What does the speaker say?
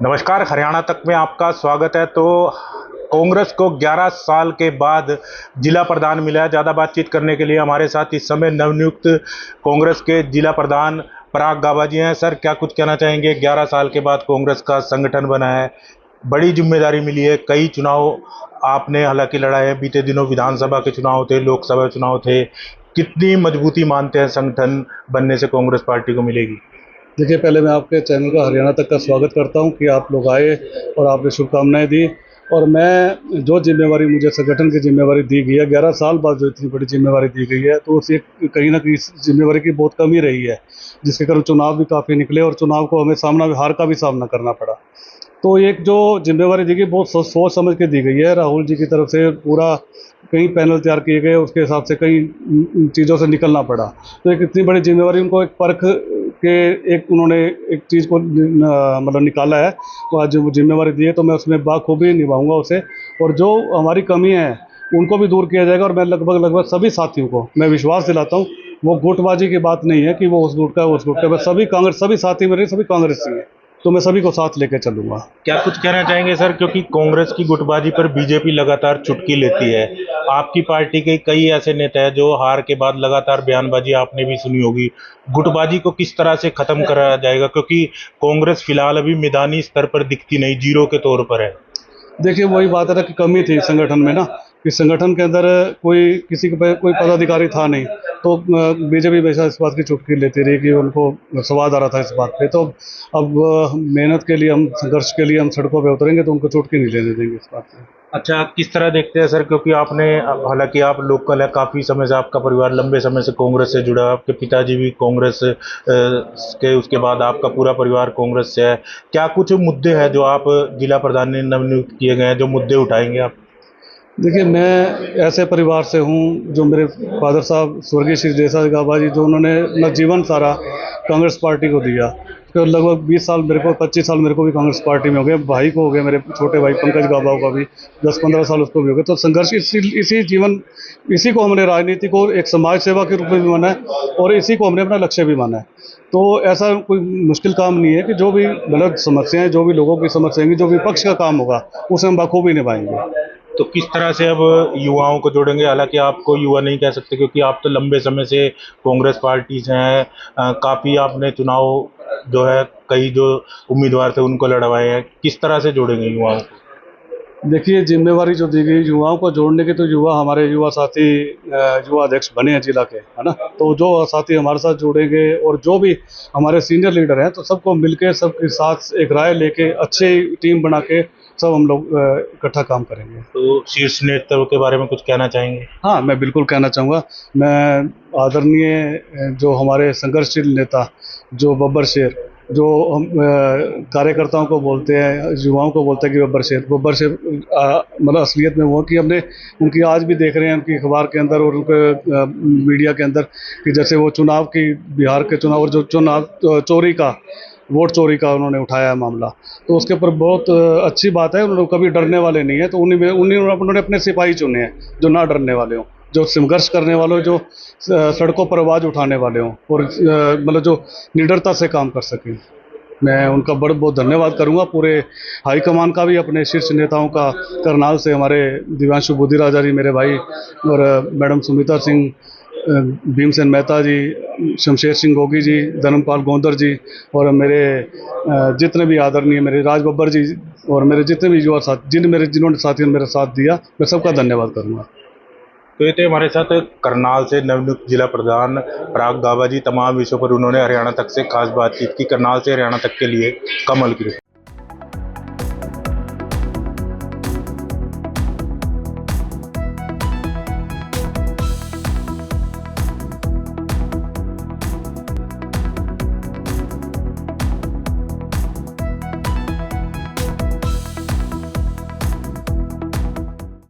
नमस्कार, हरियाणा तक में आपका स्वागत है। तो कांग्रेस को 11 साल के बाद जिला प्रधान मिला है। ज़्यादा बातचीत करने के लिए हमारे साथ इस समय नवनियुक्त कांग्रेस के जिला प्रधान पराग गाबा जी हैं। सर, क्या कुछ कहना चाहेंगे? 11 साल के बाद कांग्रेस का संगठन बना है, बड़ी जिम्मेदारी मिली है, कई चुनाव आपने हालांकि लड़ाए हैं। बीते दिनों विधानसभा के चुनाव थे, लोकसभा चुनाव थे। कितनी मजबूती मानते हैं संगठन बनने से कांग्रेस पार्टी को मिलेगी? देखिए, पहले मैं आपके चैनल का हरियाणा तक का स्वागत करता हूं कि आप लोग आए और आपने शुभकामनाएं दी। और मैं जो जिम्मेवारी मुझे संगठन की जिम्मेवारी दी गई है, 11 साल बाद जो इतनी बड़ी जिम्मेवारी दी गई है, तो उसे कहीं ना कहीं इस जिम्मेवारी की बहुत कमी रही है, जिसके कारण चुनाव भी काफ़ी निकले और चुनाव को हमें हार का भी सामना करना पड़ा। तो एक जो जिम्मेवारी दी गई बहुत सोच समझ के दी गई है। राहुल जी की तरफ से पूरा कई पैनल तैयार किए गए, उसके हिसाब से कई चीज़ों से निकलना पड़ा। तो एक इतनी बड़ी जिम्मेवारी उनको एक परख के एक उन्होंने एक चीज़ को मतलब निकाला है। तो आज जो जिम्मेवारी दी है तो मैं उसमें बाखूबी निभाऊंगा उसे, और जो हमारी कमी है उनको भी दूर किया जाएगा। और मैं लगभग सभी साथियों को मैं विश्वास दिलाता हूँ, वो गुटबाजी की बात नहीं है कि वो उस गुट का उस गुट का, बस सभी साथी मेरे सभी कांग्रेसी हैं, तो मैं सभी को साथ लेकर चलूंगा। क्या कुछ कहना चाहेंगे सर? क्योंकि कांग्रेस की गुटबाजी पर बीजेपी लगातार चुटकी लेती है। आपकी पार्टी के कई ऐसे नेता हैं जो हार के बाद लगातार बयानबाजी आपने भी सुनी होगी। गुटबाजी को किस तरह से खत्म करा जाएगा? क्योंकि कांग्रेस फिलहाल अभी मैदानी स्तर पर दिखती नहीं, जीरो के तौर पर है। देखिए, वही बात है ना कि कमी थी संगठन में ना, कि संगठन के अंदर कोई किसी के पे कोई पदाधिकारी था नहीं। तो बीजेपी हमेशा इस बात की चुटकी लेती रही कि उनको स्वाद आ रहा था इस बात पे। तो अब मेहनत के लिए हम, संघर्ष के लिए हम सड़कों पे उतरेंगे तो उनको चुटकी नहीं लेने देंगे इस बात पे। अच्छा, किस तरह देखते हैं सर? क्योंकि आपने हालांकि आप लोकल है, काफ़ी समय से आपका परिवार लंबे समय से कांग्रेस से जुड़ा है। आपके पिताजी भी कांग्रेस के, उसके बाद आपका पूरा परिवार कांग्रेस से है। क्या कुछ मुद्दे हैं जो आप जिला प्रधान ने नवनियुक्त किए गए हैं, जो मुद्दे उठाएंगे आप? देखिए, मैं ऐसे परिवार से हूँ जो मेरे फादर साहब स्वर्गीय श्री देसाई गाबा जी, जो उन्होंने अपना जीवन सारा कांग्रेस पार्टी को दिया। तो लगभग 20 साल मेरे को, 25 साल मेरे को भी कांग्रेस पार्टी में हो गए। भाई को हो गए, मेरे छोटे भाई पंकज गाबा का भी 10-15 साल उसको भी हो गए। तो संघर्ष इसी को हमने राजनीति को एक समाज सेवा के रूप में भी माना है, और इसी को हमने अपना लक्ष्य भी माना है। तो ऐसा कोई मुश्किल काम नहीं है कि जो भी गलत समस्याएं, जो भी लोगों की समस्याएं, जो विपक्ष का काम होगा उसे हम बखूबी निभाएंगे। तो किस तरह से अब युवाओं को जोड़ेंगे? हालांकि आपको युवा नहीं कह सकते क्योंकि आप तो लंबे समय से कांग्रेस पार्टी से हैं। काफ़ी आपने चुनाव जो है, कई जो उम्मीदवार थे उनको लड़वाए हैं। किस तरह से जोड़ेंगे युवाओं को? देखिए, जिम्मेवारी जो दी गई युवाओं को जोड़ने की, तो युवा हमारे युवा साथी युवा अध्यक्ष बने हैं जिला के, है ना। तो जो साथी हमारे साथ जुड़ेंगे और जो भी हमारे सीनियर लीडर हैं, तो सबको मिलके, सबके साथ एक राय लेके अच्छी टीम बना के सब हम लोग इकट्ठा काम करेंगे। तो शीर्ष नेतृत्व के बारे में कुछ कहना चाहेंगे? हाँ, मैं बिल्कुल कहना चाहूँगा। मैं आदरणीय जो हमारे संघर्षशील नेता, जो बब्बर शेर, जो हम कार्यकर्ताओं को बोलते हैं, युवाओं को बोलते हैं कि बब्बर शेर मतलब असलियत में वो कि हमने उनकी आज भी देख रहे हैं उनकी अखबार के अंदर और उनके मीडिया के अंदर, कि जैसे वो चुनाव की, बिहार के चुनाव और जो चुनाव वोट चोरी का उन्होंने उठाया मामला, तो उसके ऊपर बहुत अच्छी बात है। उन्होंने कभी डरने वाले नहीं है। तो उन्होंने अपने सिपाही चुने हैं जो ना डरने वाले हों, जो संघर्ष करने वाले हों, जो सड़कों पर आवाज़ उठाने वाले हों, और मतलब जो निडरता से काम कर सकें। मैं उनका बहुत बहुत धन्यवाद करूंगा, पूरे हाईकमान का भी, अपने शीर्ष नेताओं का। करनाल से हमारे दिव्यांशु बुद्धि राजा जी मेरे भाई, और मैडम सुमिता सिंह, भीमसेन मेहता जी, शमशेर सिंह गोगी जी, धर्मपाल गोंदर जी, और मेरे जितने भी आदरणीय मेरे राज बब्बर जी, और मेरे जितने भी युवा साथ जिन्होंने साथियों ने मेरा साथ दिया, मैं सबका धन्यवाद करूंगा। तो ये थे हमारे साथ करनाल से नवनियुक्त जिला प्रधान पराग गाबा जी। तमाम विषयों पर उन्होंने हरियाणा तक से खास बातचीत की। करनाल से हरियाणा तक के लिए कमल की